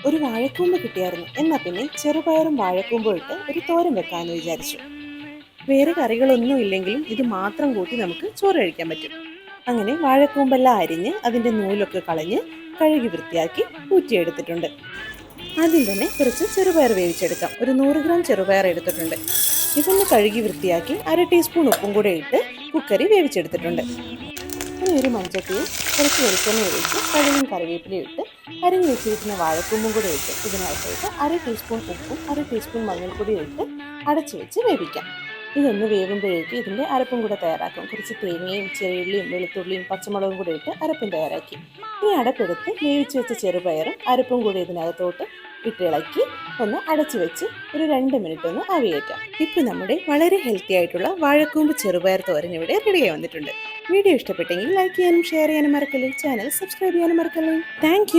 ഒരു വാഴക്കൂമ്പ് കിട്ടിയായിരുന്നു. എന്നാൽ പിന്നെ ചെറുപയറും വാഴക്കൂമ്പും ഇട്ട് ഒരു തോരൻ വെക്കാമെന്ന് വിചാരിച്ചു. വേറെ കറികളൊന്നും ഇല്ലെങ്കിലും ഇത് മാത്രം കൂട്ടി നമുക്ക് ചോറ് കഴിക്കാൻ പറ്റും. അങ്ങനെ വാഴക്കൂമ്പെല്ലാം അരിഞ്ഞ് അതിൻ്റെ നൂലൊക്കെ കളഞ്ഞ് കഴുകി വൃത്തിയാക്കി ഊറ്റിയെടുത്തിട്ടുണ്ട്. ആദ്യം തന്നെ കുറച്ച് ചെറുപയർ വേവിച്ചെടുക്കാം. ഒരു 100 ഗ്രാം ചെറുപയർ എടുത്തിട്ടുണ്ട്. ഇതൊന്ന് കഴുകി വൃത്തിയാക്കി 1/2 ടീസ്പൂൺ ഉപ്പും കൂടെ ഇട്ട് കുക്കറി വേവിച്ചെടുത്തിട്ടുണ്ട്. ഇനി ഒരു മൺചട്ടിയിൽ കുറച്ച് വെളിച്ചെണ്ണ ഒഴിച്ച് കടുകും കറിവേപ്പിലയും ഇട്ട് അരിഞ്ഞു വെച്ചിരിക്കുന്ന വാഴക്കൂമ്പും കൂടെ ഇട്ട് ഇതിനകത്തേക്ക് 1/2 ടീസ്പൂൺ ഉപ്പും 1/2 ടീസ്പൂൺ മഞ്ഞൾപ്പൊടിയും ഇട്ട് അടച്ചു വെച്ച് വേവിക്കാം. ഇതൊന്ന് വേവുമ്പോഴേക്ക് ഇതിൻ്റെ അരപ്പും കൂടെ തയ്യാറാക്കും. കുറച്ച് തേങ്ങയും ചെറിയുള്ളിയും വെളുത്തുള്ളിയും പച്ചമുളകും കൂടെ ഇട്ട് അരപ്പും തയ്യാറാക്കി. ഇനി അടപ്പെടുത്ത് വേവിച്ച് വെച്ച ചെറുപയറും അരപ്പും കൂടി ഇതിനകത്തോട്ട് ഇട്ട് ഇളക്കി ഒന്ന് അടച്ചു വെച്ച് ഒരു 2 മിനിറ്റ് ഒന്ന് ആവിയേറ്റാം. ഇപ്പം നമ്മുടെ വളരെ ഹെൽത്തി ആയിട്ടുള്ള വാഴക്കൂമ്പ് ചെറുപയർ തോരൻ ഇവിടെ റെഡിയായി വന്നിട്ടുണ്ട്. വീഡിയോ ഇഷ്ടപ്പെട്ടെങ്കിൽ ലൈക്ക് ചെയ്യാനും ഷെയർ ചെയ്യാനും മറക്കല്ലേ. ചാനൽ സബ്സ്ക്രൈബ് ചെയ്യാനും മറക്കല്ലേ. താങ്ക്